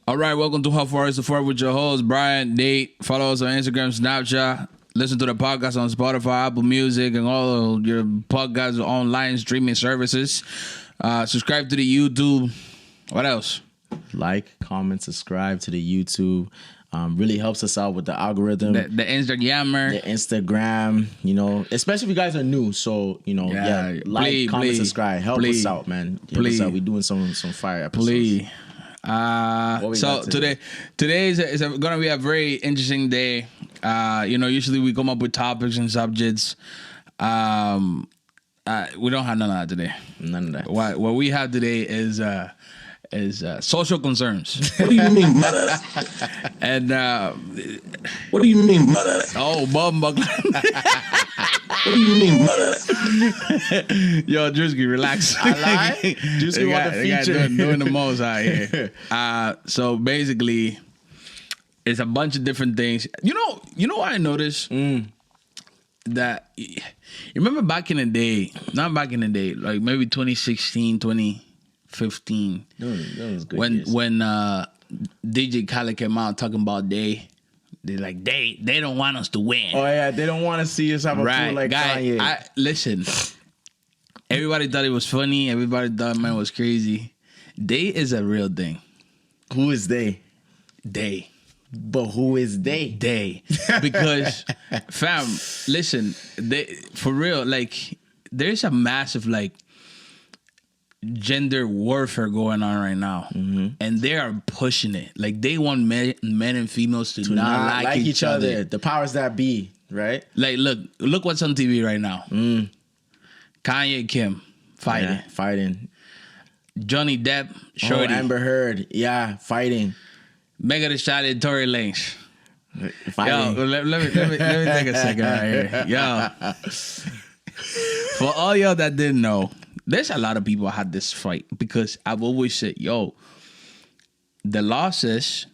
All right, welcome to How Far Is the Far with your host, Brian, Nate. Follow us on Instagram, Snapchat. Listen to the podcast on Spotify, Apple Music, and all of your podcast online streaming services. Subscribe to the YouTube. What else? Like, comment, subscribe to the YouTube. Really helps us out with the algorithm. The Instagrammer. The Instagram, especially if you guys are new. So, like, comment, subscribe. Help us out, man. Help us out. We're doing some fire episodes. Please. So today is going to be a very interesting day. Usually we come up with topics and subjects. We don't have none of that today. None of that. What we have today is social concerns. What do you mean by that? And what do you mean by that? oh, Bumbuck. What do you mean by that? Yo, Drewski, relax. I lie. Drewski want the feature. Doing the most out here. So basically, it's a bunch of different things. You know what I noticed? That you remember back in the day, not back in the day, like maybe 2016, 2015. That was good when years. when DJ Khaled came out talking about they don't want us to win. Oh yeah, they don't want to see us have a Right, fool like guy. Kanye. Listen, everybody thought it was funny. Everybody thought man was crazy. They is a real thing. Who is they? They. But who is they? They. Because fam, listen, they for real, like there's a massive like gender warfare going on right now, and they are pushing it. Like they want men and females to not like each other. The powers that be, right? Like look what's on TV right now. Kanye and Kim fighting. Yeah, fighting. Johnny Depp, Shorty. Amber Heard, yeah, fighting. Megan Thee Stallion, Tory Lanez. Fighting. Yo, let me take a second right here. Yo, for all y'all that didn't know, there's a lot of people had this fight because I've always said, yo, the law says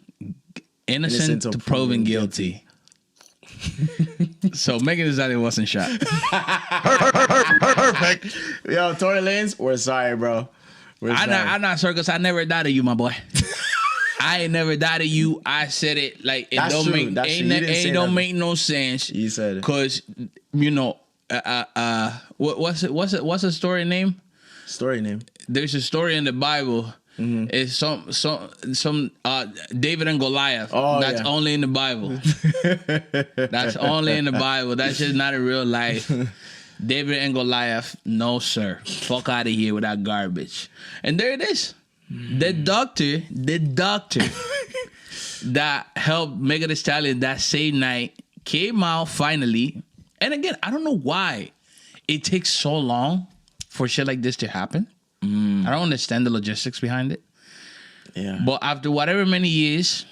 innocent to proven guilty. So Megan Thee Stallion wasn't shot. Perfect. Yo, Tory Lanez, we're sorry, bro. I'm not sorry because I never doubted you, my boy. I ain't never doubted you. I said it like it That's don't true. make That's ain't true. You didn't say don't nothing. make no sense. You said it. Because what's the story name? Story name. There's a story in the Bible. It's some David and Goliath. Oh, that's yeah. only in the Bible. That's only in the Bible. That's just not in real life. David and Goliath, no sir. Fuck out of here with that garbage. And there it is. The doctor that helped Megan Thee Stallion that same night came out finally. And again, I don't know why it takes so long for shit like this to happen. I don't understand the logistics behind it. Yeah. But after whatever many years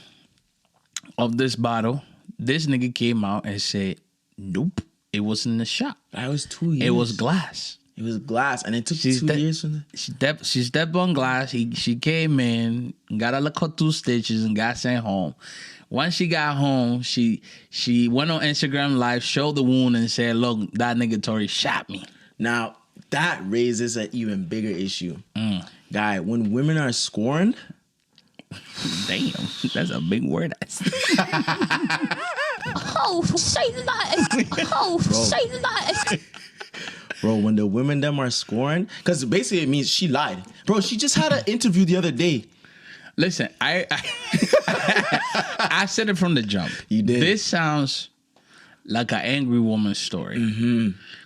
of this battle, this nigga came out and said, nope, it wasn't a shot. That was 2 years. It was glass. It was glass, and it took 2 years from the... She stepped on glass. She came in, got a little 2 stitches, and got sent home. Once she got home, she went on Instagram Live, showed the wound, and said, look, that nigga Tory shot me. Now, that raises an even bigger issue. Guy, when women are scorned... Damn, that's a big word. Oh, say that. Oh, say that. Bro, when the women them are scorned... Because basically it means she lied. Bro, she just had an interview the other day. Listen, I said it from the jump. You did. This sounds like an angry woman's story.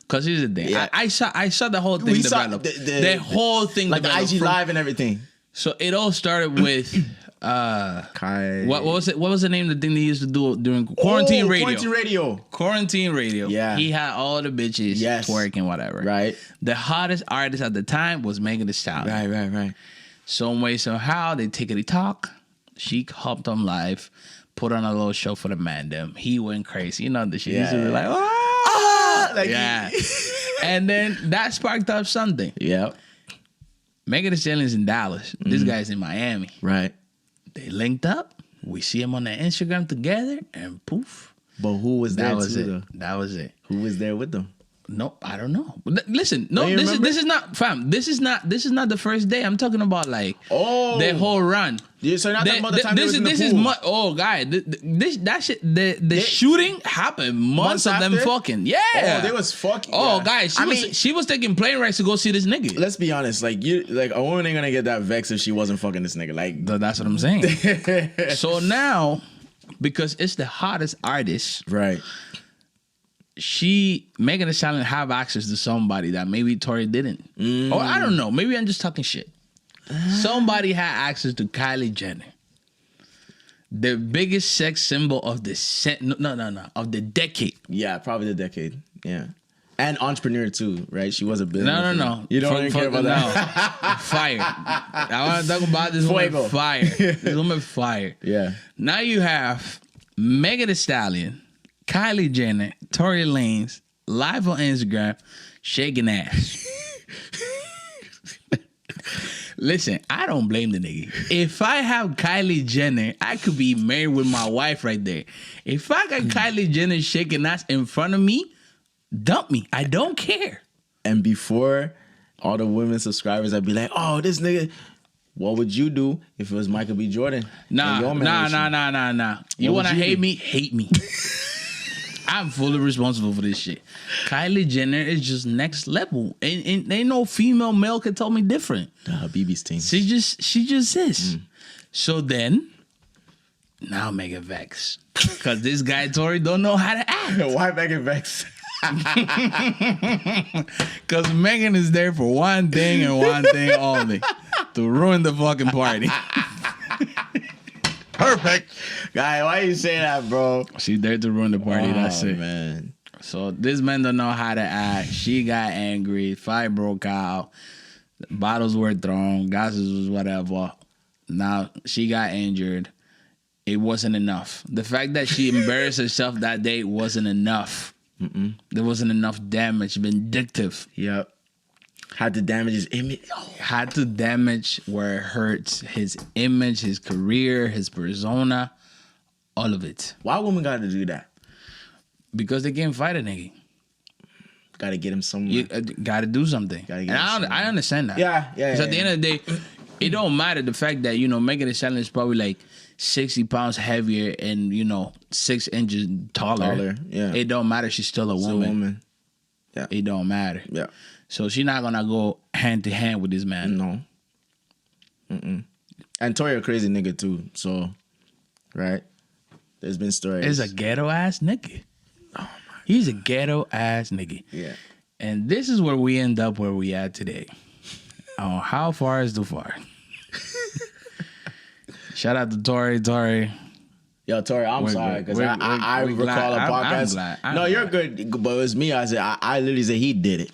Because here's the thing. Yeah. I saw the whole thing We saw develop. the whole thing Like the developed IG from- Live and everything. So it all started with Kai. what was it? What was the name of the thing they used to do during quarantine radio? Quarantine radio. Quarantine radio. Yeah. He had all the bitches twerking, whatever. Right. The hottest artist at the time was Megan Thee Stallion. Right. Some way, somehow, they tickety talk. She hopped on live, put on a little show for the man. Them. He went crazy. You know the shit. He's really like, Like, yeah. And then that sparked up something. Yep. Megan Thee Stallion's in Dallas. This guy's in Miami. Right. They linked up. We see them on their Instagram together, and poof. But who was there That was too, it. though? That was it. Who was there with them? No, I don't know. Listen, no, Don't you this remember? is not, fam. This is not the first day. I'm talking about like Oh. their whole run. Yeah, so you're not talking about the time this in the is pool. oh, guy, that shit. The shooting happened months of them after? fucking. Yeah. Oh, they was fucking. Oh, yeah. guys, I she was taking plane rides to go see this nigga. Let's be honest. Like a woman ain't gonna get that vexed if she wasn't fucking this nigga. Like that's what I'm saying. So now, because it's the hottest artist, right? Megan Thee Stallion have access to somebody that maybe Tory didn't, or I don't know. Maybe I'm just talking shit. Somebody had access to Kylie Jenner, the biggest sex symbol of the of the decade. Yeah, probably the decade. Yeah, and entrepreneur too, right? She was a business. No. You don't even care about that. Fire. I want to talk about this woman. Fire. This woman fire. Yeah. Now you have Megan Thee Stallion, Kylie Jenner, Tory Lanez live on Instagram, shaking ass. Listen, I don't blame the nigga. If I have Kylie Jenner, I could be married with my wife right there. If I got Kylie Jenner shaking ass in front of me, dump me. I don't care. And before all the women subscribers, I'd be like, oh, this nigga, what would you do if it was Michael B. Jordan? Nah. You want to hate me? Hate me. I'm fully responsible for this shit. Kylie Jenner is just next level. And ain't no female male can tell me different. BB's team. She just is. So then, now Megan vex. Because this guy Tory don't know how to act. Why Megan vex? Because Megan is there for one thing and one thing only. To ruin the fucking party. Perfect. Guy, why you say that, bro? She's there to ruin the party. That's it. Man. So this man don't know how to act. She got angry. Fight broke out. Bottles were thrown. Gases was whatever. Now she got injured. It wasn't enough. The fact that she embarrassed herself that day wasn't enough. There wasn't enough damage. Vindictive. Yep. Had to damage his image. Had to damage where it hurts. His image, his career, his persona. All of it. Why women got to do that? Because they can't fight a nigga. Got to get him somewhere. You got to do something. And I understand that. Yeah. Because at the end of the day, it don't matter the fact that, Megan Thee Stallion is probably like 60 pounds heavier and, 6 inches taller. Yeah. It don't matter. She's still a woman. Yeah. It don't matter. Yeah. So she's not going to go hand to hand with this man. No. And Tory a crazy nigga too. So, right? There's been stories. He's a ghetto ass nigga. Oh my. He's a ghetto ass nigga. Yeah. And this is where we end up where we at today. On how far is too far? Shout out to Tory. Yo, Tory, I'm sorry because I recall a podcast. I'm glad. You're good, but it was me. I said I literally said he did it,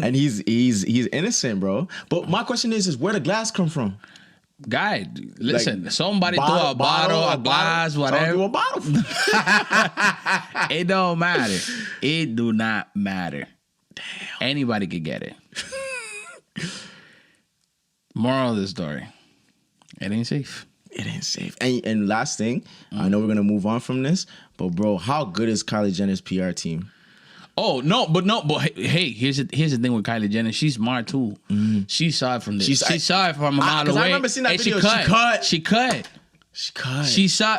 and he's innocent, bro. But my question is where the glass come from? Guy, listen. Like, somebody threw a bottle, a glass, whatever. A bottle. It don't matter. It do not matter. Damn. Anybody could get it. Moral of the story: it ain't safe. It ain't safe. And last thing, I know we're gonna move on from this, but bro, how good is Kylie Jenner's PR team? Oh but hey, here's the thing with Kylie Jenner. She's smart too. She saw it from this. She saw it from a mile away. I remember seeing that video. She cut.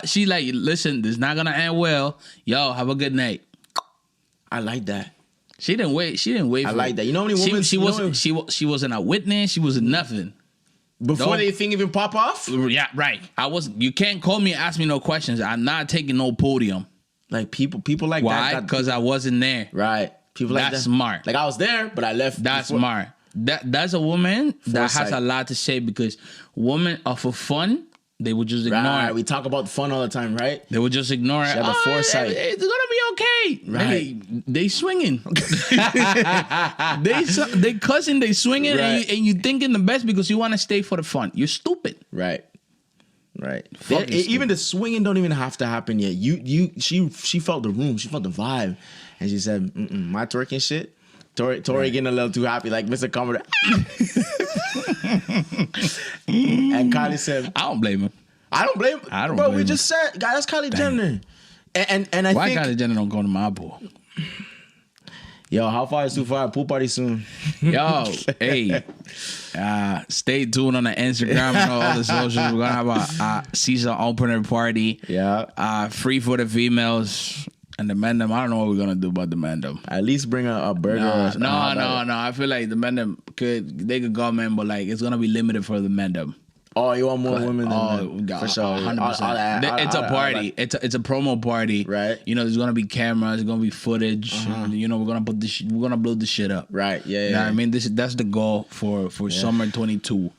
She like, listen, this is not gonna end well. Yo, have a good night. I like that. She didn't wait. I like that. You know how many women she wasn't a witness. She wasn't nothing. Before the thing even pop off? Yeah, right. You can't call me and ask me no questions. I'm not taking no podium. Like people like Why? that. Why? Because I wasn't there. Right. People like that. That's smart. Like I was there, but I left. That's smart. That's a woman that has a lot to say because women are for fun. They would just ignore it. We talk about fun all the time, right? They would just ignore it. She had the foresight. It's gonna be okay. Right. They swinging. they cussing. They swinging, right. and you thinking the best because you want to stay for the fun. You're stupid. Right. Even the swinging don't even have to happen yet. She felt the room. She felt the vibe, and she said, "My twerking shit." Tory getting a little too happy, like Mr. Commodore. And Kylie said, I don't blame him. I don't blame him. Bro, we just said, guys, that's Kylie Jenner. And I Why think... Kylie Jenner don't go to my pool? Yo, how far is too far? Pool party soon. Yo, hey, stay tuned on the Instagram and all the socials. We're gonna have a season opener party. Yeah. Free for the females and the men. I don't know what we're gonna do about the men. At least bring a burger. No. I feel like the men could come in, but like it's gonna be limited for the men. Oh, you want more women than men? God, For sure. 100%. It's a party. It's a promo party. Right. You know, there's gonna be cameras. There's gonna be footage. And, you know, we're gonna blow this shit up. Right. Yeah. You know what I mean? That's the goal for summer 22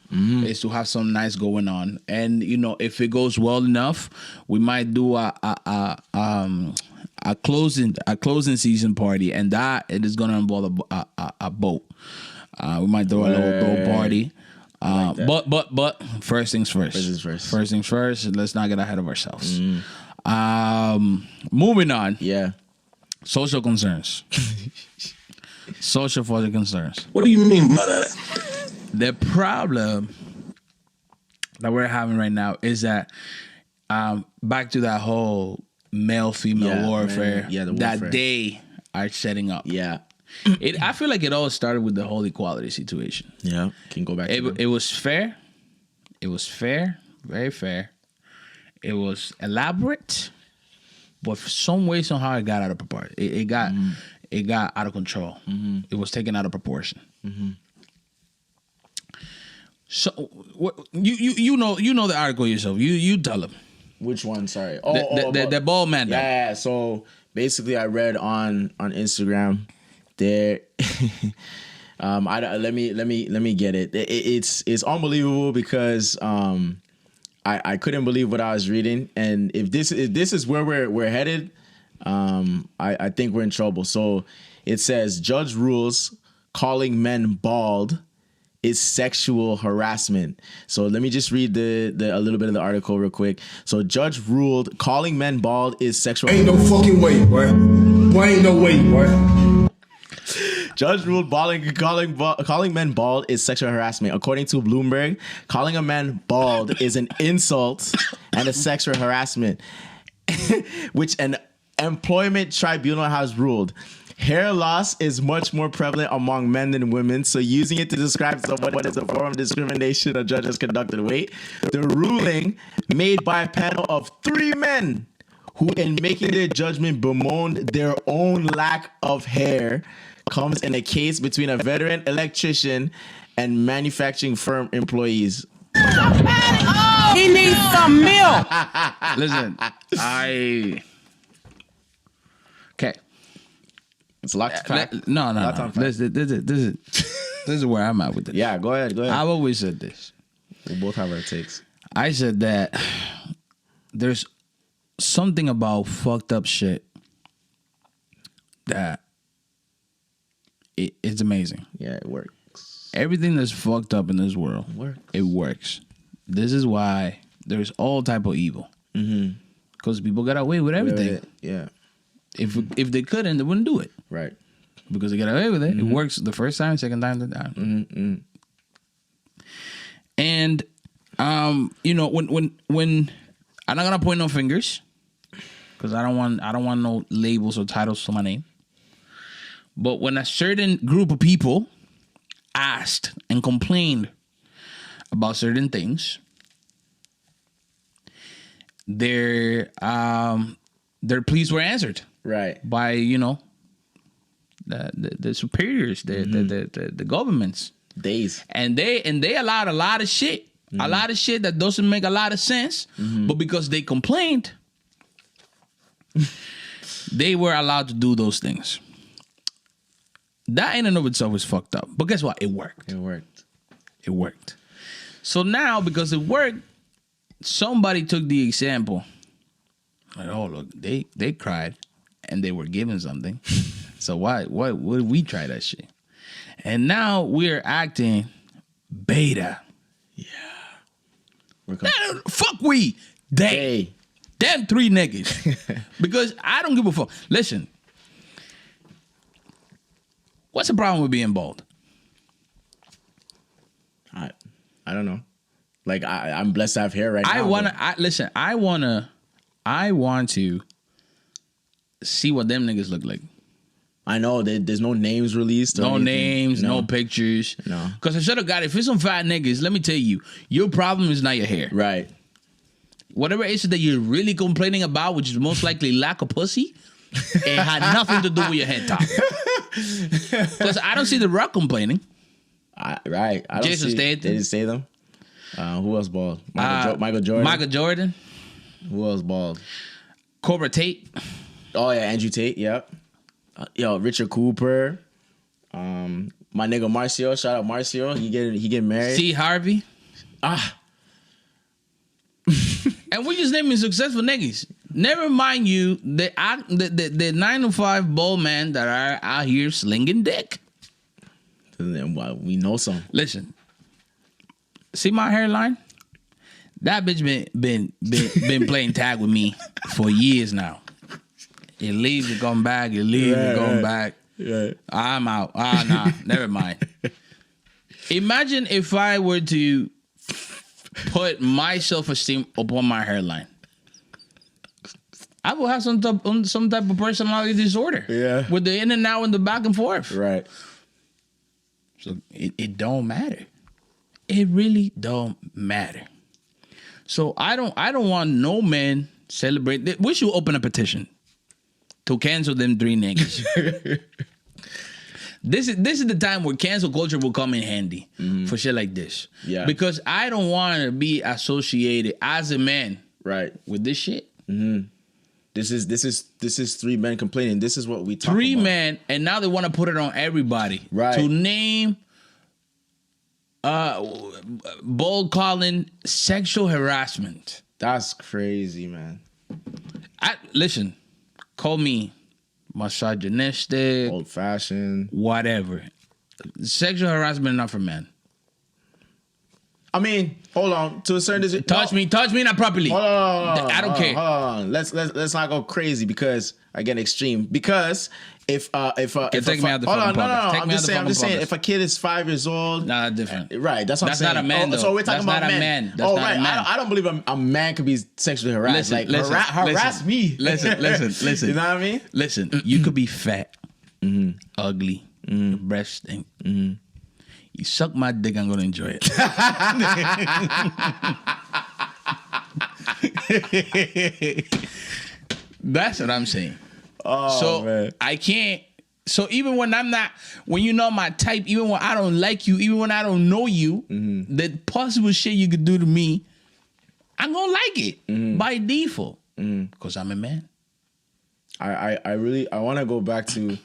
is to have some nice going on. And you know, if it goes well enough, we might do a closing season party, and that it is gonna involve a boat. We might throw a little boat party. But first things first. First things first. Let's not get ahead of ourselves. Moving on. Yeah. Social concerns. Social concerns. What do you mean by that? The problem that we're having right now is that back to that whole male-female warfare that they are setting up. Yeah. I feel like it all started with the whole equality situation. Yeah. Can go back to it was fair. It was fair. Very fair. It was elaborate. But for some way, somehow it got out of proportion. It got out of control. It was taken out of proportion. So you know the article yourself. You tell them. Which one? Sorry. The bald man. Yeah. So basically, I read on Instagram there. Let me get it. It's unbelievable because I couldn't believe what I was reading, and if this is where we're headed, I think we're in trouble. So it says judge rules calling men bald is sexual harassment. So let me just read a little bit of the article real quick. So judge ruled calling men bald is sexual. Ain't no fucking way, boy. Boy, ain't no way, boy. Judge ruled calling men bald is sexual harassment. According to Bloomberg, calling a man bald is an insult and a sexual harassment, which an employment tribunal has ruled. Hair loss is much more prevalent among men than women, so using it to describe someone is a form of discrimination a judge has conducted. Wait, the ruling made by a panel of 3 men who, in making their judgment, bemoaned their own lack of hair, comes in a case between a veteran electrician and manufacturing firm employees. He needs some milk. Listen, okay. It's locked pack. No. This is where I'm at with this. Yeah, go ahead. I've always said this. We both have our takes. I said that there's something about fucked up shit that it's amazing. Yeah, it works. Everything that's fucked up in this world, it works. This is why there's all type of evil. Because people got away with everything. Yeah. If they couldn't, they wouldn't do it. Right. Because they got away with it. It works the first time, second time, third time. And you know, when I'm not gonna point no fingers, because I don't want no labels or titles to my name. But when a certain group of people asked and complained about certain things, their pleas were answered. Right. By, you know, the superiors, the governments. And they allowed a lot of shit. A lot of shit that doesn't make a lot of sense. But because they complained, they were allowed to do those things. That in and of itself is fucked up. But guess what? It worked. It worked. So now, because it worked, somebody took the example. Like, oh, look, they cried and they were given something. So why would we try that shit? And now we're acting beta. Yeah. Fuck we. They. Them 3 niggas. Because I don't give a fuck. Listen. What's the problem with being bald? I don't know. Like I'm blessed to have hair right now. I want to see what them niggas look like. I know there's no names released. No names, no pictures. No. Because I should have got it. If it's some fat niggas, let me tell you, your problem is not your hair. Right. Whatever it is that you're really complaining about, which is most likely lack of pussy, it had nothing to do with your head top. Because I don't see The Rock complaining. Right. I don't Jason Statham. They didn't say them. Who else bald? Michael Jordan. Michael Jordan. Who else bald? Cobra Tate. Oh yeah, Andrew Tate. Yep. Richard Cooper. My nigga Marcio. Shout out Marcio. He getting married. C. Harvey. And we're just naming successful niggas. Never mind you, the 9 to 5 bald men that are out here slinging dick. Well, we know some. Listen, see my hairline? That bitch been playing tag with me for years now. It leaves, it come back. It leaves, it come back. Yeah. I'm out. Nah, never mind. Imagine if I were to put my self-esteem upon my hairline. I will have some type of personality disorder. Yeah. With the in and out and the back and forth. Right. So it don't matter. It really don't matter. So I don't want no man celebrate. We should open a petition to cancel them 3 niggas. This is the time where cancel culture will come in handy for shit like this. Yeah. Because I don't want to be associated as a man, right, with this shit. Mm-hmm. This is 3 men complaining. This is what we talk 3 about. men, and now they want to put it on everybody. Right. To name bold calling sexual harassment. That's crazy, man. Listen, call me misogynistic, old fashioned, whatever. Sexual harassment not for men. I mean, hold on. To a certain degree, touch me not properly. Hold on, I don't care. Hold on. Let's not go crazy because I get extreme. Because if take me out the hold on, fucking no. podcast. I'm just saying if a kid is 5 years old, nah, that's different. Right, that's what I'm saying. That's not a man, though. So we're talking That's about not a men. man. That's not right. a man. I don't believe a man could be sexually harassed. Harass me. Listen. You know what I mean? Listen, you could be fat, ugly, your breast stink. You suck my dick, I'm gonna enjoy it. That's what I'm saying. Oh, so man. I can't. So even when you're not my type, even when I don't like you, even when I don't know you, the possible shit you could do to me, I'm gonna like it by default because I'm a man. I want to go back to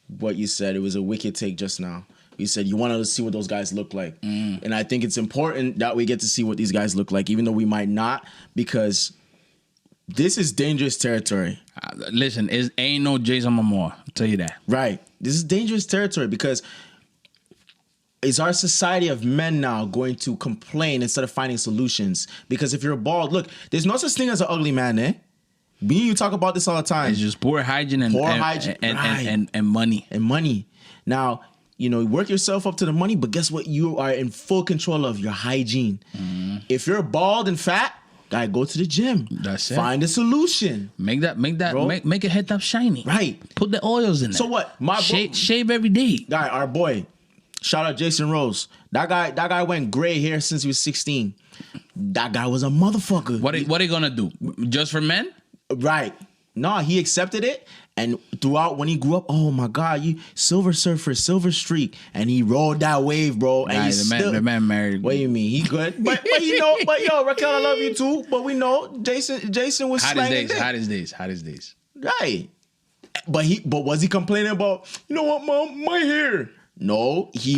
what you said. It was a wicked take just now. You said you wanted to see what those guys look like. And I think it's important that we get to see what these guys look like, even though we might not, because this is dangerous territory. Listen, it ain't no Jason Momoa. I'll tell you that. Right. This is dangerous territory because is our society of men now going to complain instead of finding solutions? Because if you're bald, look, there's no such thing as an ugly man, eh? Me and you talk about this all the time. It's just poor hygiene and money. And money. Now, you know, work yourself up to the money, but guess what? You are in full control of your hygiene. If you're bald and fat, gotta go to the gym. That's it. Find a solution. Make your head top shiny. Right. Put the oils in there. So what? Shave every day. Guy, our boy, shout out Jason Rose. That guy went gray hair since he was 16. That guy was a motherfucker. What are you gonna do? Just for men? Right. No, he accepted it. And throughout when he grew up, oh my God, you Silver Surfer, Silver Streak, and he rode that wave, bro. And the man married. What do you mean? He good, but yo, Raquel, I love you too. But we know Jason was slanging dick. Hottest days. Right. But was he complaining about? You know what, mom, my hair? No, he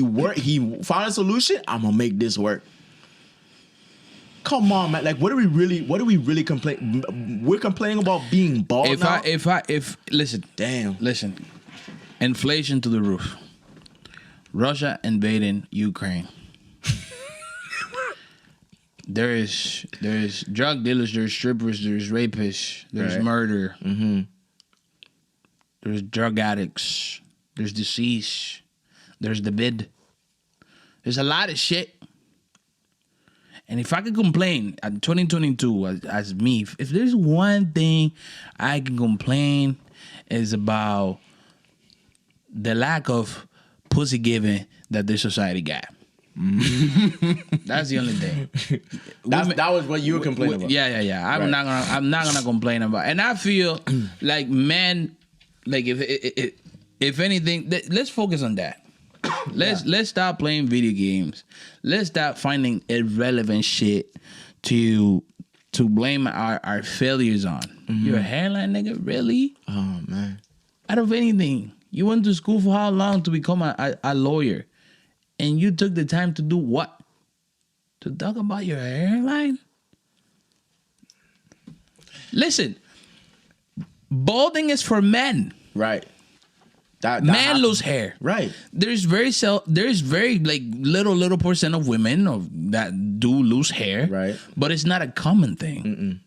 found a solution. I'm gonna make this work. Come on, man. Like, what are we really complaining? We're complaining about being bald now? Listen. Inflation to the roof. Russia invading Ukraine. There's drug dealers, there's strippers, there's rapists, there's murder. There's drug addicts, there's disease, there's the bid. There's a lot of shit. And if I could complain at 2022 as me, if there's one thing I can complain is about the lack of pussy giving that this society got. That's the only thing. That was what you were complaining about. Yeah. I'm not gonna complain about. And I feel like men, like if anything, let's focus on that. Let's stop playing video games. Let's stop finding irrelevant shit to blame our failures on. Your hairline, nigga, really? Oh man. Out of anything, you went to school for how long to become a lawyer? And you took the time to do what? To talk about your hairline? Listen, balding is for men. Right. That men lose hair. Right. There's very like little percent of women that do lose hair. Right. But it's not a common thing.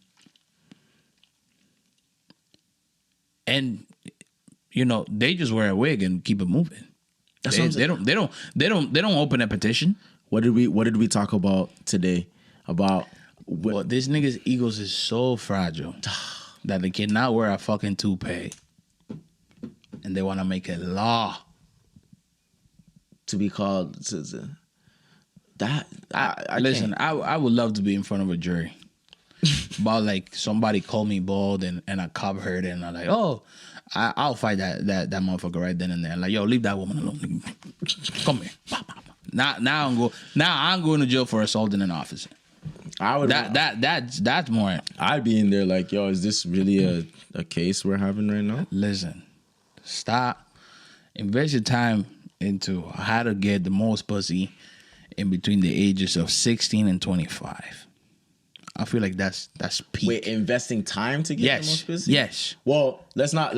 And you know, they just wear a wig and keep it moving. They don't open a petition. What did we talk about today? About well, this nigga's egos is so fragile that they cannot wear a fucking toupee, and they want to make it law to be called that. Listen, I would love to be in front of a jury about like somebody called me bald and a cop heard it and I'm like, oh, I'll fight that motherfucker right then and there. Like, yo, leave that woman alone. Come here. Now I'm going to jail for assaulting an officer. I would that's more. I'd be in there like, yo, is this really a case we're having right now? Listen, stop. Invest your time into how to get the most pussy in between the ages of 16 and 25. I feel like that's peak. Wait, investing time to get the most pussy? Yes. Well, let's not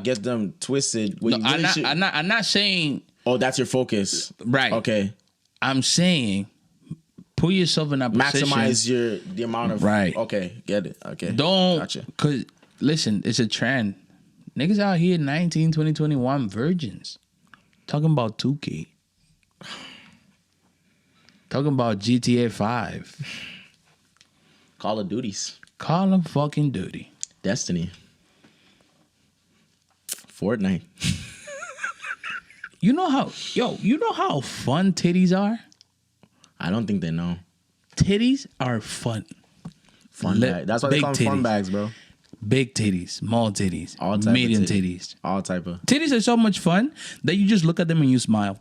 get them twisted. No, I'm not saying. Oh, that's your focus, right? Okay. I'm saying, put yourself in that position. Maximize the amount of right. Okay, get it. Okay, don't. Gotcha. Cause listen, it's a trend. Niggas out here 19, 20, 21 virgins talking about 2K, talking about GTA 5. Call of Duties. Call of fucking Duty. Destiny. Fortnite. You know how fun titties are? I don't think they know. Titties are fun. Fun bag. That's why they call them fun bags, bro. Big titties, small titties, all type medium of titties. All type of. Titties are so much fun that you just look at them and you smile.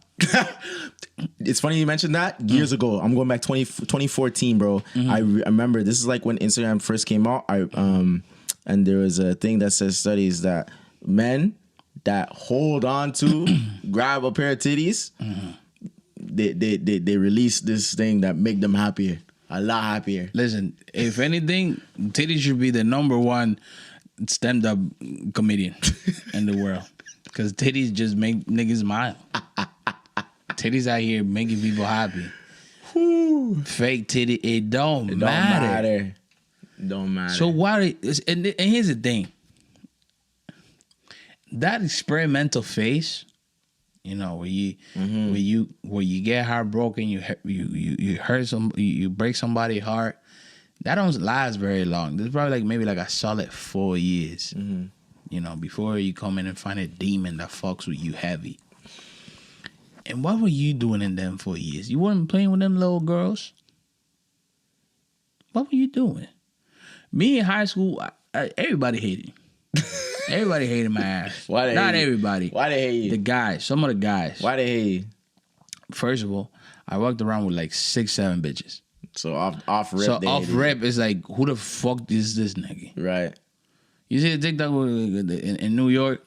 It's funny you mentioned that. Years ago, I'm going back 2014, bro. I remember this is like when Instagram first came out. And there was a thing that says studies that men that hold on to grab a pair of titties, they release this thing that make them happier. A lot happier. Listen, if anything, titties should be the number one stand-up comedian in the world. Because titties just make niggas smile. Titties out here making people happy. Fake titty, it don't matter. Don't matter. So why? And here's the thing. That experimental phase, you know, where you get heartbroken, you hurt you break somebody's heart. That don't last very long. There's probably maybe a solid 4 years. You know, before you come in and find a demon that fucks with you heavy. And what were you doing in them 4 years? You weren't playing with them little girls? What were you doing? Me in high school, everybody hated me. Everybody hated my ass. Why they Not hate everybody. You? Why they hate you? The guys. Some of the guys. Why they hate you? First of all, I walked around with 6-7 bitches. So off rip. So off rip is like, who the fuck is this nigga? Right. You see the TikTok in New York?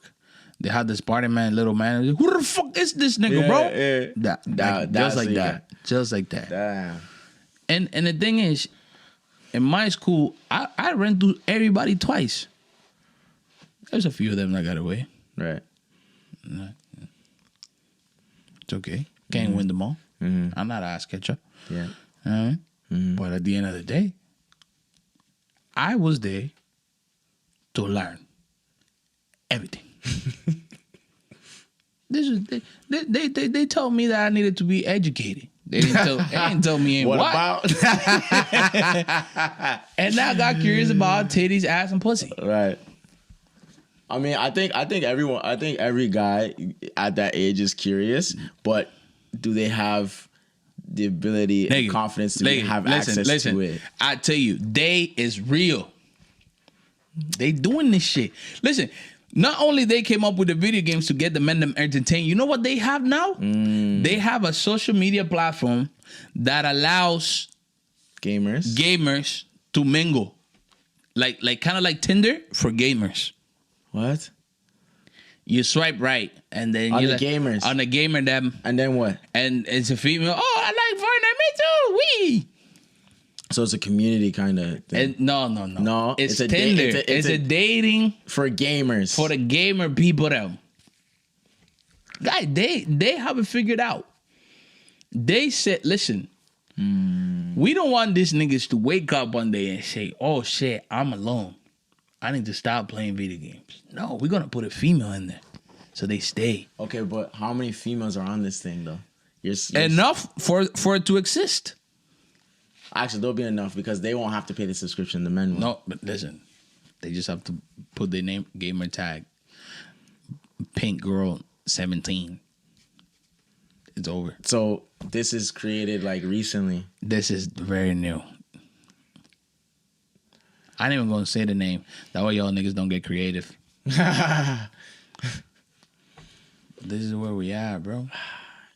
They had this party man, little man. Who the fuck is this nigga, bro? Yeah. Just like that. Just like that. Damn. And the thing is, in my school, I ran through everybody twice. There's a few of them that got away. Right. It's okay. Can't win them all. I'm not an ass catcher. Yeah. But at the end of the day, I was there to learn everything. They told me that I needed to be educated. They didn't tell me in what about? And now I got curious about titties, ass, and pussy. Right. I mean, I think every guy at that age is curious, but do they have the ability and confidence to have access to it? I tell you, they is real. They doing this shit. Listen, not only they came up with the video games to get the men them entertained, you know what they have now? They have a social media platform that allows gamers to mingle. Like kind of like Tinder for gamers. What? You swipe right, and then on you the gamers. On the gamer them. And then what? And it's a female. Oh, I like Fortnite. Me too. Wee. So it's a community kind of thing. No. No, It's Tinder. It's a dating for gamers. For the gamer people them. Guys, they have it figured out. They said, listen, we don't want these niggas to wake up one day and say, oh shit, I'm alone. I need to stop playing video games. No, we're gonna put a female in there. So they stay. Okay, but how many females are on this thing though? Enough for it to exist. Actually, there'll be enough because they won't have to pay the subscription. The men will. No, but listen, they just have to put their name, gamer tag, pink girl 17. It's over. So this is created like recently. This is very new. I ain't even gonna say the name. That way y'all niggas don't get creative. This is where we at, bro.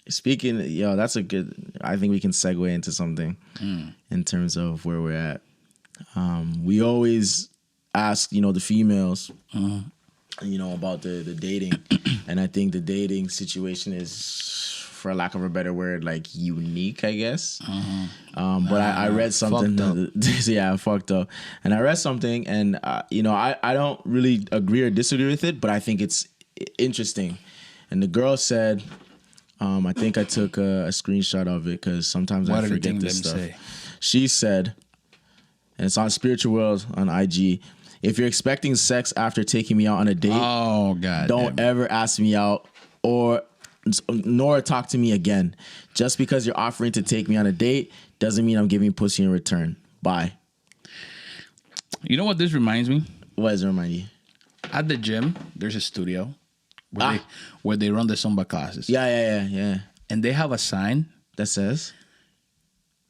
Speaking, that's a good. I think we can segue into something in terms of where we're at. We always ask, the females, about the dating, and I think the dating situation is, for lack of a better word, like unique, I guess. But I read something. Fucked up. And I read something, and I don't really agree or disagree with it, but I think it's interesting. And the girl said. I think I took a screenshot of it because sometimes I forget this stuff. She said, and it's on Spiritual World on IG, if you're expecting sex after taking me out on a date, don't ever ask me out nor talk to me again. Just because you're offering to take me on a date doesn't mean I'm giving you pussy in return. Bye. You know what this reminds me? What does it remind you? At the gym, there's a studio. Where they run the Zumba classes. Yeah. And they have a sign that says,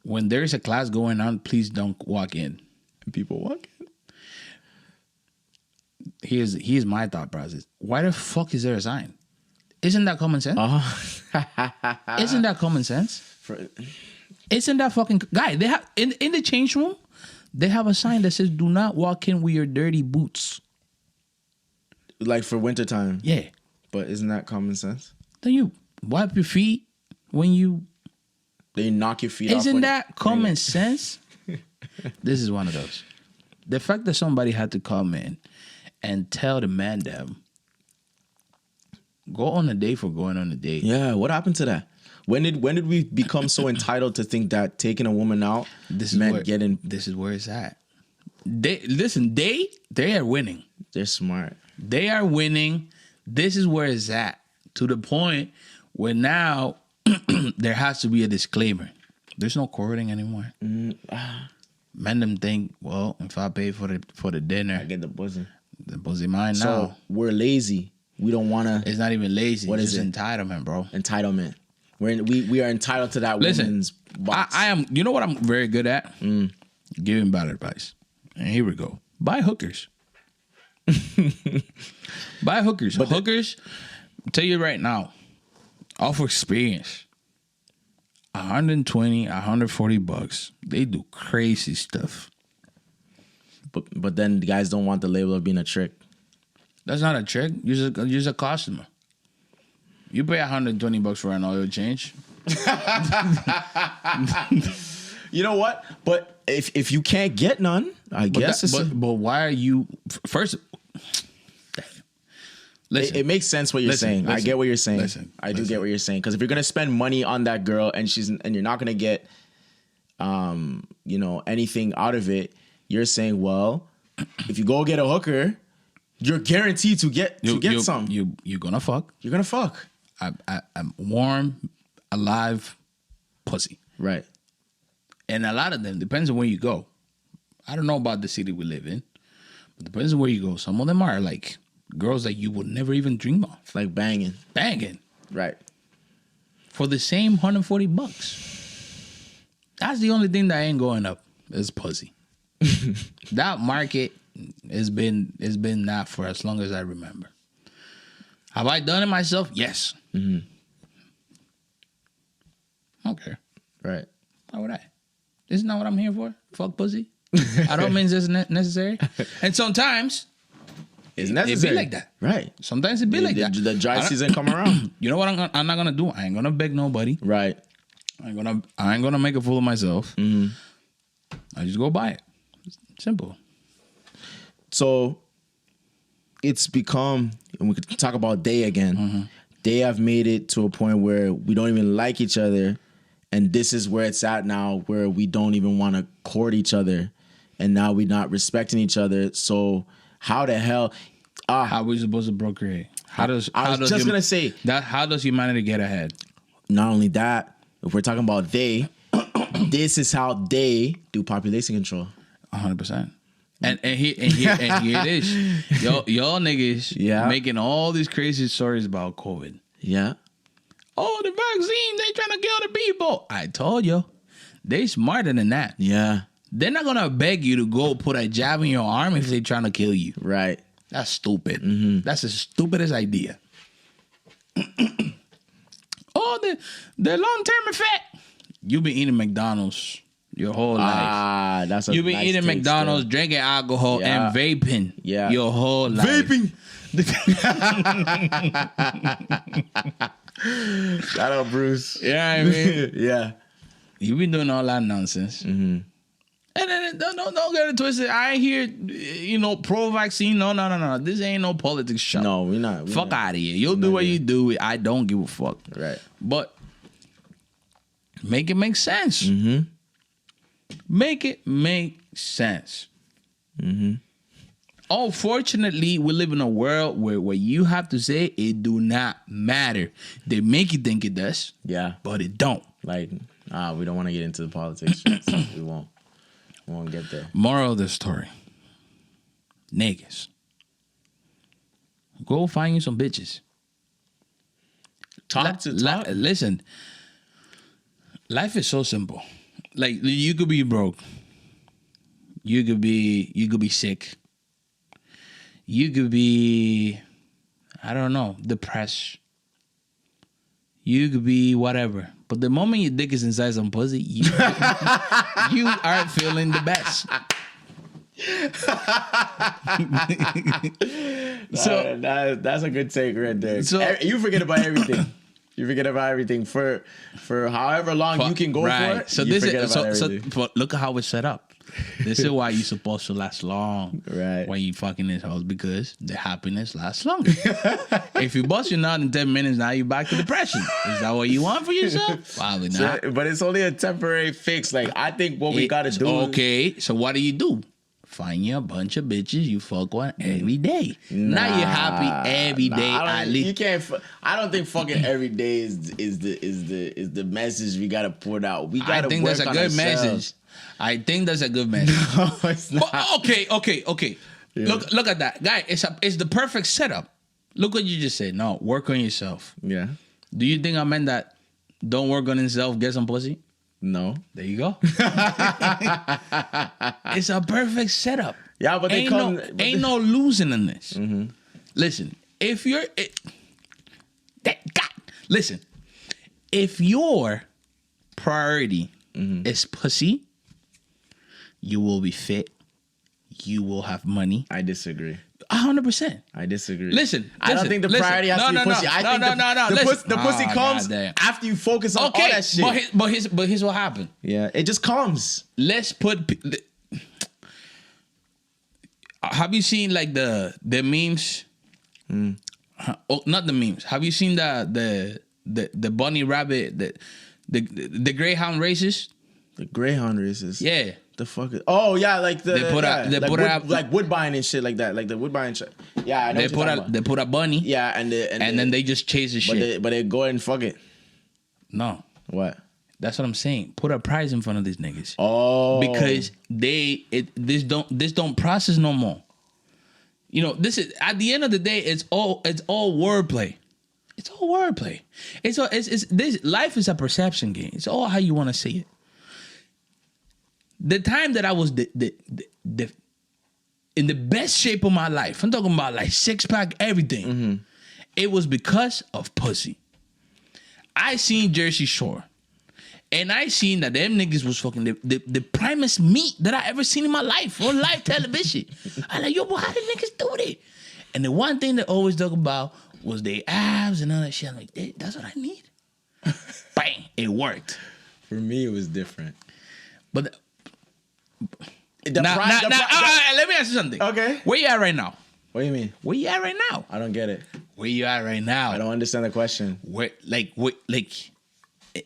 when there's a class going on, please don't walk in. And people walk in? Here's my thought process. Why the fuck is there a sign? Isn't that common sense? Isn't that common sense? Isn't that fucking... Guy, they have... In the change room, they have a sign that says, do not walk in with your dirty boots. Like for wintertime? Yeah. But isn't that common sense? Then you wipe your feet when you... Then you knock your feet off. Isn't that common sense? This is one of those. The fact that somebody had to come in and tell the man them, go on a date for going on a date. Yeah, what happened to that? When did we become so entitled to think that taking a woman out meant getting... This is where it's at. They are winning. They're smart. They are winning. This is where it's at. To the point where now there has to be a disclaimer. There's no courting anymore. Men them think, well, if I pay for the dinner, I get the pussy. The pussy mine now. So we're lazy. We don't want to. It's not even lazy. What it's is just it? Entitlement, bro. Entitlement. We are entitled to that woman's box. I am. You know what I'm very good at? Giving bad advice. And here we go. Buy hookers. Buy hookers. But hookers, tell you right now, off experience, $120, $140. They do crazy stuff. But then the guys don't want the label of being a trick. That's not a trick. Use a customer. You pay $120 for an oil change. You know what? But if you can't get none, I guess. But why are you first? Listen, it makes sense what you're saying. I get what you're saying. I do get what you're saying, because if you're gonna spend money on that girl and you're not gonna get, anything out of it, you're saying, well, if you go get a hooker, you're guaranteed to get some. You're gonna fuck. You're gonna fuck. I'm warm, alive, pussy. Right. And a lot of them, depends on where you go. I don't know about the city we live in, but depends on where you go. Some of them are like girls that you would never even dream of. Like banging. Right. For the same $140. That's the only thing that ain't going up is pussy. That market has been that for as long as I remember. Have I done it myself? Yes. Mm-hmm. Okay. Right. Why would I? Isn't that what I'm here for? Fuck pussy. I don't mean it's necessary. And sometimes it's necessary. It be like that. Right. Sometimes it be like that. The dry season come around. You know what I'm not gonna do? I ain't gonna beg nobody. Right. I ain't gonna make a fool of myself. Mm-hmm. I just go buy it. Simple. So it's become, and we could talk about they again. Mm-hmm. They have made it to a point where we don't even like each other. And this is where it's at now, where we don't even want to court each other. And now we're not respecting each other. So how the hell? How are we supposed to procreate? How does humanity get ahead? Not only that, if we're talking about they, this is how they do population control. 100%. And here it is. Y'all niggas making all these crazy stories about COVID. Yeah. Oh, the vaccine, they trying to kill the people. I told you. They smarter than that. Yeah. They're not going to beg you to go put a jab in your arm if they're trying to kill you. Right. That's stupid. Mm-hmm. That's the stupidest idea. Oh, the long-term effect. You've been eating McDonald's your whole life. That's a You've been eating McDonald's, drinking alcohol, and vaping your whole life. Vaping. Shout out, Bruce. Yeah, I mean, yeah. You've been doing all that nonsense. Mm-hmm. And then don't get it twisted. I ain't here, pro-vaccine. No. This ain't no politics show. No, we're not. Fuck out of here. You'll do what you do. I don't give a fuck. Right. But make it make sense. Mm-hmm. Make it make sense. Mm-hmm. Unfortunately, we live in a world where you have to say it do not matter. They make you think it does. Yeah. But it don't. Like, we don't want to get into the politics. We won't get there. Moral of the story. Niggas. Go find you some bitches. Talk. Listen. Life is so simple. Like, you could be broke. You could be sick. You could be, I don't know, depressed. You could be whatever. But the moment your dick is inside some pussy, you aren't feeling the best. So that's a good take right there. So you forget about everything. You forget about everything for however long you can go for it. So look at how it's set up. This is why you're supposed to last long when you fucking this house, because the happiness lasts longer. If you bust your nut in 10 minutes, now you're back to depression. Is that what you want for yourself? Probably not. But it's only a temporary fix. Like, I think what we got to do. Okay, so what do? Find you a bunch of bitches you fuck one every day. Now you're happy every day. At least you can't. I don't think fucking every day is the message we gotta put out. We gotta. I think that's a good message. I think that's a good message. No, it's not. But, okay. Yeah. Look at that, guy. It's the perfect setup. Look what you just said. No, work on yourself. Yeah. Do you think I meant that? Don't work on himself, get some pussy. No. There you go. It's a perfect setup. Yeah, but ain't no losing in this. Mm-hmm. Listen, if your priority is pussy, you will be fit. You will have money. I disagree. 100%. I disagree. Listen. I don't think the priority has to be pussy. I think the pussy comes after you focus on all that shit. But here's what happened. Yeah, it just comes. Let's put. Have you seen like the memes? Not the memes. Have you seen the bunny rabbit, the greyhound races? The greyhound races. Yeah. The fuck is, oh yeah, like the like Woodbine and shit like that, like the Woodbine shit. Yeah, I know they put a bunny. Yeah, and then they just chase the shit. But they go and fuck it. No. What? That's what I'm saying. Put a prize in front of these niggas. Oh. Because this don't process no more. You know, this is at the end of the day, it's all wordplay. It's all wordplay. It's this life is a perception game. It's all how you want to see it. The time that I was in the best shape of my life, I'm talking about like 6-pack, everything. It was because of pussy. I seen Jersey Shore. And I seen that them niggas was fucking the primest meat that I ever seen in my life on live television. I like, yo, boy, how did niggas do that? And the one thing they always talk about was their abs and all that shit. I'm like, that's what I need. Bang, it worked. For me, it was different. But let me ask you something. Okay. Where you at right now? What do you mean? Where you at right now? I don't get it. Where you at right now? I don't understand the question.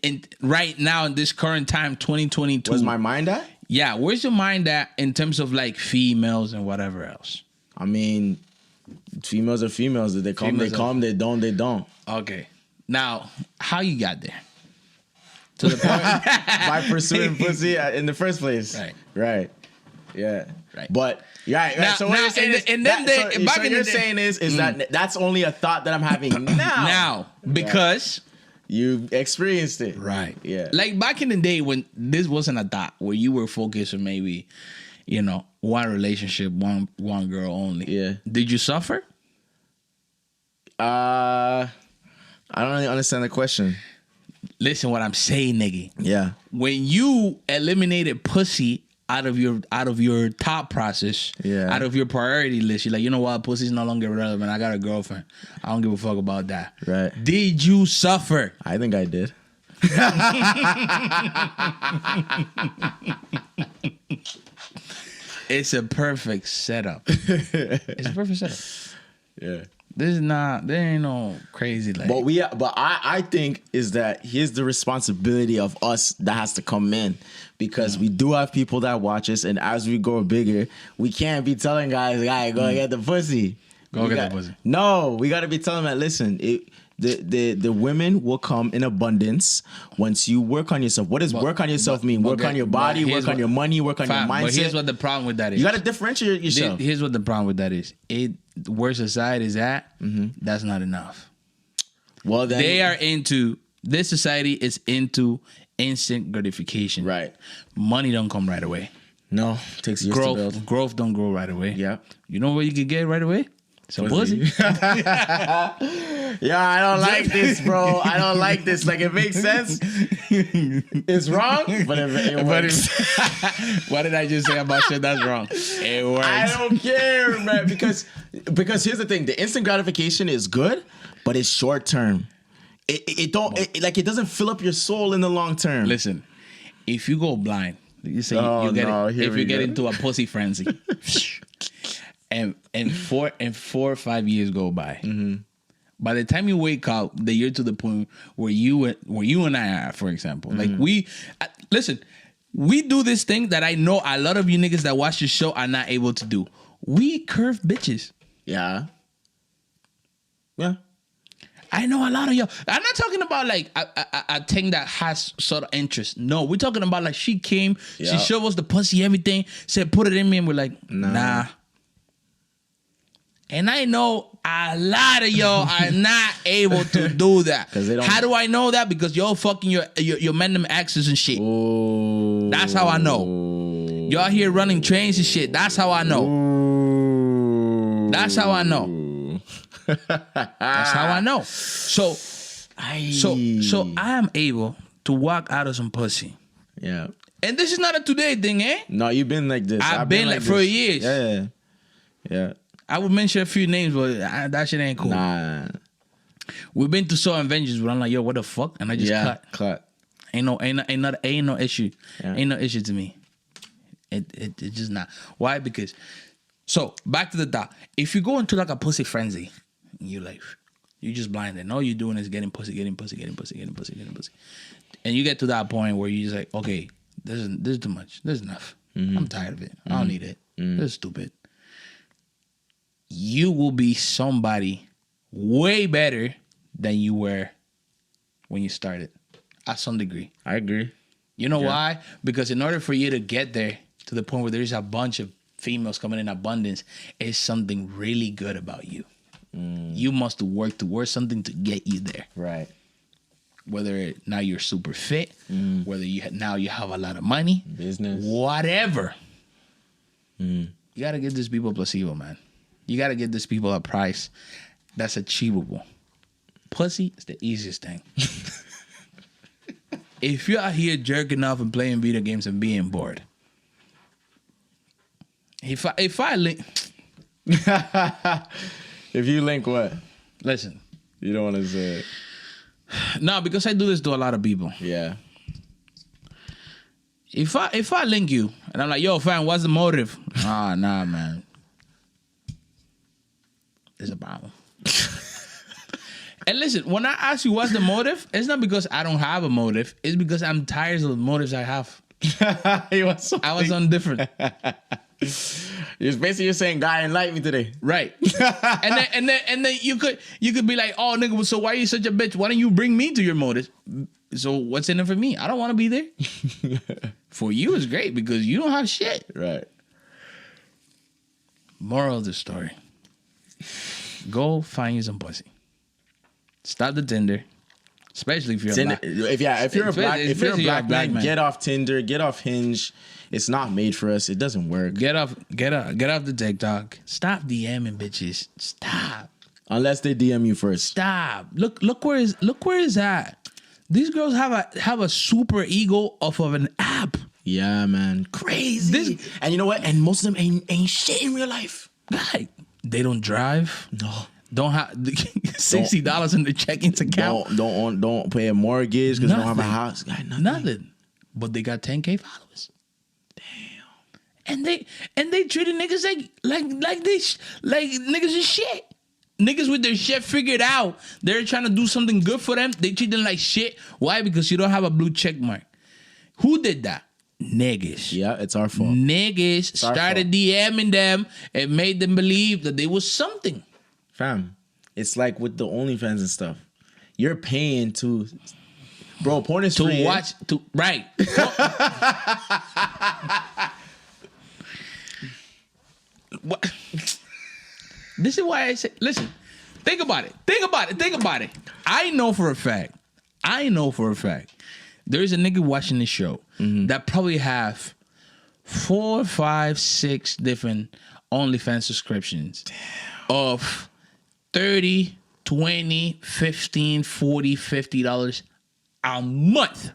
In right now in this current time, 2022. Where's my mind at? Yeah, where's your mind at in terms of like females and whatever else? I mean, females are females. If they come, they come. They don't. Okay. Now, how you got there? To the point by pursuing pussy in the first place. Right. Yeah. Right. But right. Now, so what you're saying is that that's only a thought that I'm having now. Now, because you experienced it. Right. Yeah. Like back in the day when this wasn't a thought, where you were focused on maybe, you know, one relationship, one girl only. Yeah. Did you suffer? I don't really understand the question. Listen what I'm saying, nigga. Yeah. When you eliminated pussy out of your thought process, out of your priority list, you're like, you know what, pussy's no longer relevant. I got a girlfriend. I don't give a fuck about that. Right. Did you suffer? I think I did. It's a perfect setup. It's a perfect setup. Yeah. There ain't no crazy like. But I think is that here's the responsibility of us that has to come in, because we do have people that watch us, and as we grow bigger, we can't be telling guys, go get the pussy. Go get the pussy. No, we got to be telling them that, listen, the women will come in abundance once you work on yourself. What does work on yourself mean? Work on your body, work on your money, work on your mindset. But here's what the problem with that is. You got to differentiate yourself. Here's what the problem with that is. Where society is at, that's not enough. Well, then this society is into instant gratification. Right. Money don't come right away. No, it takes years to build. Growth don't grow right away. Yeah. You know what you could get right away? Some pussy. Yeah, I don't like this, bro. I don't like this. Like, it makes sense. It's wrong, but it works. What did I just say about shit that's wrong? It works. I don't care, man. Because here's the thing: the instant gratification is good, but it's short term. It doesn't fill up your soul in the long term. Listen, if you go blind, you say you get into a pussy frenzy, and 4 or 5 years go by. Mm-hmm. By the time you wake up, you're to the point where you and I are, for example. Like listen, we do this thing that I know a lot of you niggas that watch the show are not able to do. We curve bitches. Yeah. I know a lot of y'all. I'm not talking about like a thing that has sort of interest. No, we're talking about like she came, she showed us the pussy, everything, said put it in me, and we're like, nah. And I know a lot of y'all are not able to do that. How do I know that? Because y'all fucking your random exes and shit. Ooh. That's how I know. Y'all here running trains and shit. That's how I know. Ooh. That's how I know. That's how I know. So I am able to walk out of some pussy. Yeah. And this is not a today thing, eh? No, you've been like this. I've been like for years. Yeah. I would mention a few names, but that shit ain't cool. Nah. We've been to some Avengers, but I'm like, yo, what the fuck? And I just cut. Ain't no issue. Yeah. Ain't no issue to me. It's just not. Why? Because back to the thought. If you go into like a pussy frenzy, you just blinded. All you're doing is getting pussy. And you get to that point where you just like, okay, this is too much. This is enough. Mm-hmm. I'm tired of it. I don't need it. Mm-hmm. This is stupid. You will be somebody way better than you were when you started, at some degree. I agree. You know why? Because in order for you to get there to the point where there's a bunch of females coming in abundance is something really good about you. You must work towards something to get you there. Right. Whether now you're super fit, whether now you have a lot of money, business, whatever. You gotta give these people a placebo, man. You gotta give these people a price that's achievable. Pussy is the easiest thing. If you're out here jerking off and playing video games and being bored, if I link, if you link what? Listen, you don't want to say it. No, because I do this to a lot of people. Yeah. If I link you and I'm like, yo, fam, what's the motive? Nah, man. There's a problem. And listen, when I ask you what's the motive, it's not because I don't have a motive. It's because I'm tired of the motives I have. I was on different. You're basically saying, "God enlighten me today." Right. and then you could be like, "Oh, nigga, so why are you such a bitch? Why don't you bring me to your motive?" So what's in it for me? I don't want to be there. For you, it's great because you don't have shit. Right. Moral of the story: go find you some pussy. Stop the Tinder, especially if you're Tinder, if you're a black man, get off Tinder, get off Hinge. It's not made for us. It doesn't work. Get off the TikTok. Stop DMing bitches. Stop. Unless they DM you first. Stop. Look where is that? These girls have a super ego off of an app. Yeah, man. Crazy. And you know what? And most of them ain't shit in real life. Right. They don't drive. No. Don't have $60 in the check-ins account. Don't pay a mortgage because they don't have a house. Nothing. But they got 10K followers. Damn. And they treated niggas like niggas is shit. Niggas with their shit figured out. They're trying to do something good for them. They treat them like shit. Why? Because you don't have a blue check mark. Who did that? Niggas. Yeah, it's our fault. Niggas started DMing them and made them believe that they was something. Fam, it's like with the OnlyFans and stuff. You're paying to, bro. Porn is free. To watch, right. What? This is why I say, listen. Think about it. I know for a fact. There's a nigga watching this show that probably have 4, 5, 6 different OnlyFans subscriptions of $30, $20, $15, $40, $50 a month.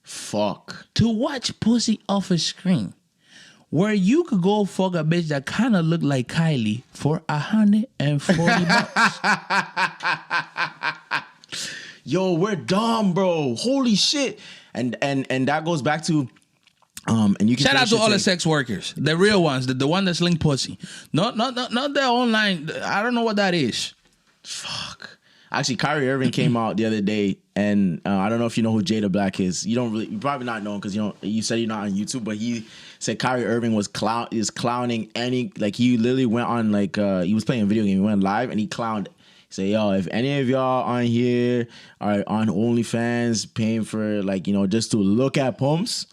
Fuck. To watch pussy off a screen. Where you could go fuck a bitch that kind of look like Kylie for $140. Yo, we're dumb, bro. Holy shit. And that goes back to and you can shout out to all the sex workers, the real ones, the one that sling pussy. Not the online. I don't know what that is. Fuck. Actually, Kyrie Irving came out the other day, and I don't know if you know who Jada Black is. You probably not know him because you said you're not on YouTube, but he said Kyrie Irving is clowning any, like he literally went on like he was playing a video game, he went live and he clowned. Say, yo, if any of y'all on here are on OnlyFans paying for, like, you know, just to look at pumps,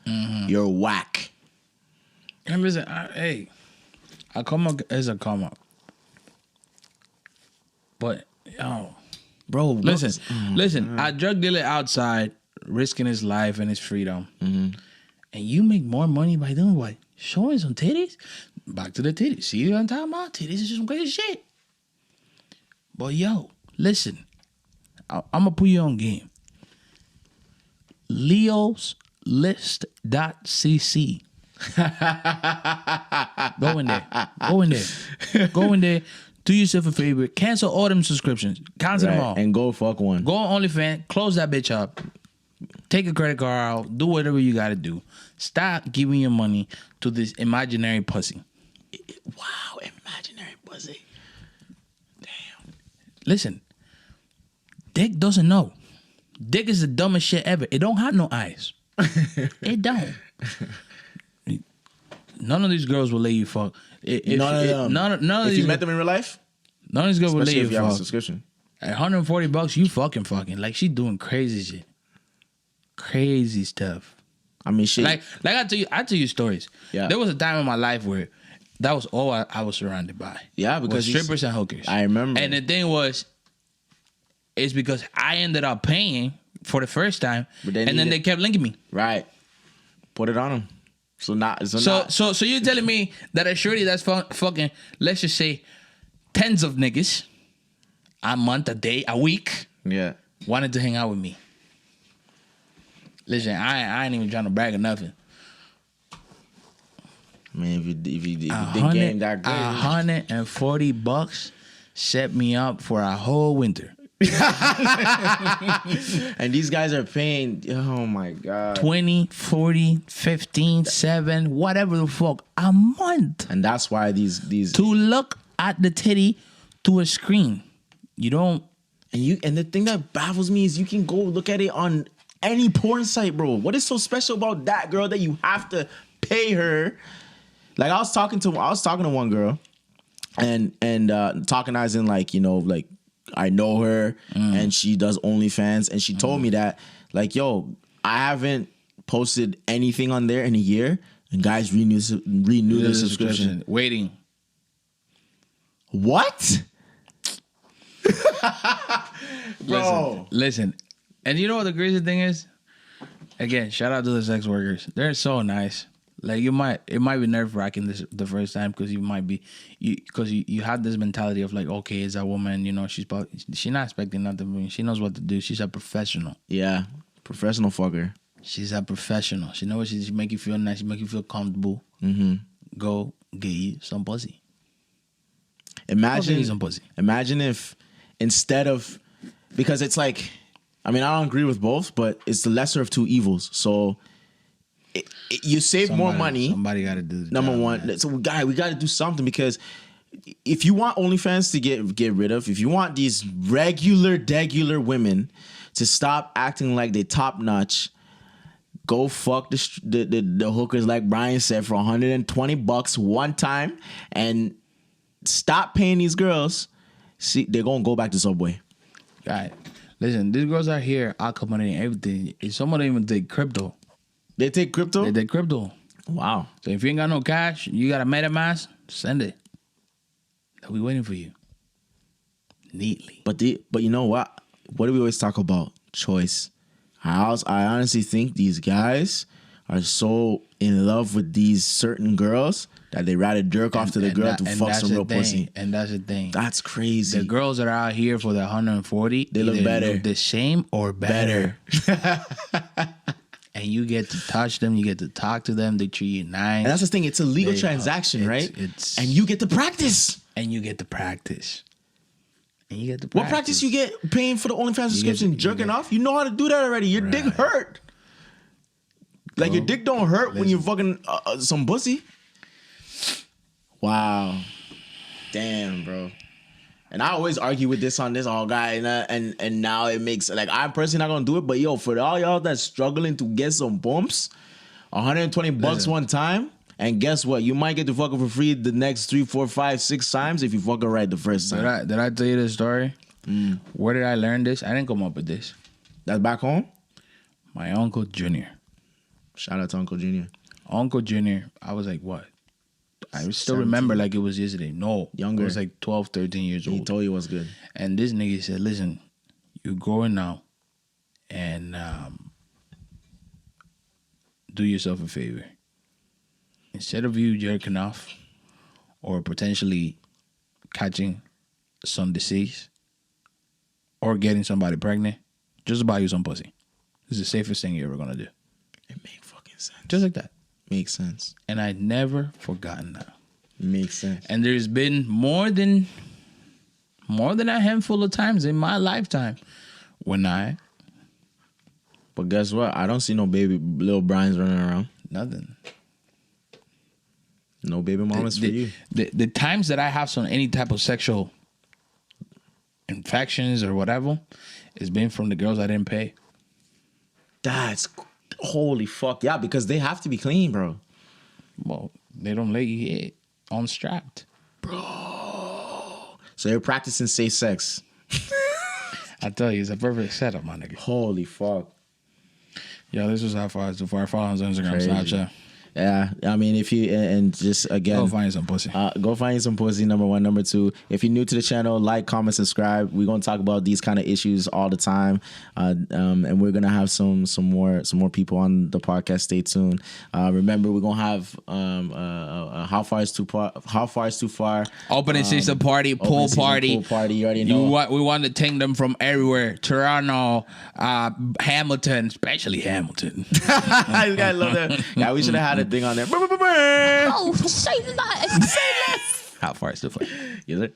you're whack. And listen, hey, a come up is a come up. But, yo, bro, listen, a drug dealer outside risking his life and his freedom. And you make more money by doing what? Showing some titties? Back to the titties. See what I'm talking about? Titties is some crazy shit. But yo, listen, I'm gonna put you on game. leoslist.cc. Go in there. Do yourself a favor. Cancel all them subscriptions. Cancel them all. And go fuck one. Go on OnlyFans. Close that bitch up. Take a credit card out. Do whatever you gotta do. Stop giving your money to this imaginary pussy. Wow, imaginary pussy. Listen, dick doesn't know. Dick is the dumbest shit ever. It don't have no eyes. It don't. None of these girls will let you fuck. None of them. If you met them in real life, none of these girls will let you if you have a fuck. subscription. At $140, you fucking. Like she doing crazy shit. Crazy stuff. I mean, shit. Like I tell you stories. Yeah. There was a time in my life where that was all I was surrounded by. Yeah, because was strippers and hookers. I remember. And the thing was, it's because I ended up paying for the first time, and then they kept linking me. Right. Put it on them. So you're telling me that a shorty that's fucking, let's just say, tens of niggas a month, a day, a week, wanted to hang out with me. Listen, I ain't even trying to brag or nothing. Man, if you think game that great, $140 set me up for a whole winter. And these guys are paying, oh my God, 20, 40, 15, 7, whatever the fuck, a month. And that's why these to look at the titty to a screen. You don't. And the thing that baffles me is you can go look at it on any porn site, bro. What is so special about that girl that you have to pay her? Like I was talking to one girl, and talking as in like, you know, like I know her and she does OnlyFans, and she told me that like, yo, I haven't posted anything on there in a year, and guys renew their subscription. Waiting. What? Bro, listen. And you know what the crazy thing is? Again, shout out to the sex workers. They're so nice. Like it might be nerve wracking the first time because you have this mentality of like, okay, it's a woman, you know, she's not expecting nothing from me. She knows what to do. She's a professional. Yeah, professional fucker. She's a professional. She knows she make you feel nice. She make you feel comfortable. Mm-hmm. Go get you some pussy. Imagine if instead of, because it's like, I mean, I don't agree with both, but it's the lesser of two evils. So you save more money. Somebody got to do the number job, one. man. So we got to do something, because if you want OnlyFans to get rid of, if you want these degular women to stop acting like they top notch, go fuck the hookers like Brian said for $120 one time, and stop paying these girls. See, they're gonna go back to Subway. Right. Listen, these girls are here accommodating everything. Some of them even take crypto. They take crypto? They take crypto. Wow. So if you ain't got no cash, you got a MetaMask, send it. They'll be waiting for you. Neatly. But you know what? What do we always talk about? Choice. I honestly think these guys are so in love with these certain girls that they rather jerk off to the girl to fuck some real pussy. And that's the thing. That's crazy. The girls that are out here for the 140, they look better. Look the same or better. And you get to touch them, you get to talk to them, they treat you nice. And that's the thing, it's a legal transaction, right? And you get to practice. And you get to practice. What practice you get paying for the OnlyFans subscription? Jerking off? You know how to do that already. Your dick hurt. Like, your dick don't hurt when you're fucking some pussy. Wow. Damn, bro. And I always argue with this all guy, and now it makes, like, I'm personally not gonna do it, but yo, for all y'all that's struggling to get some bumps, $120 one time, and guess what? You might get to fuck her for free the next 3, 4, 5, 6 times if you fuck her right the first time. Did I tell you this story? Where did I learn this? I didn't come up with this. That's back home? My Uncle Junior. Shout out to Uncle Junior. Uncle Junior, I was like, what? I still remember like it was yesterday. No. Younger. I was like 12, 13 years old. He told you what's good. And this nigga said, listen, you're growing now, and do yourself a favor. Instead of you jerking off or potentially catching some disease or getting somebody pregnant, just buy you some pussy. This is the safest thing you're ever going to do. It makes fucking sense. Just like that. Makes sense. And I'd never forgotten that. Makes sense. And there's been more than a handful of times in my lifetime when But guess what? I don't see no baby little Brian's running around. Nothing. No baby mamas for you. The times that I have any type of sexual infections or whatever, it's been from the girls I didn't pay. That's holy fuck. Yeah, because they have to be clean, bro. Well, they don't let you get unstrapped. Bro. So you're practicing safe sex. I tell you, it's a perfect setup, my nigga. Holy fuck. Yo, this was How Far Is Too Far. Follow us on Instagram, Crazy. Snapchat. Yeah, I mean, if you and just again, Go find some pussy. Go find some pussy. Number one, number two. If you're new to the channel, like, comment, subscribe. We're gonna talk about these kind of issues all the time, and we're gonna have some more people on the podcast. Stay tuned. Remember, we're gonna have How Far Is Too Far. Opening season party, pool party. Pool party. You already know. We want to take them from everywhere. Toronto, Hamilton, especially Hamilton. You guys love that. Yeah, we should have had a thing on there. Oh, say that. How Far Is Too Far? Is it?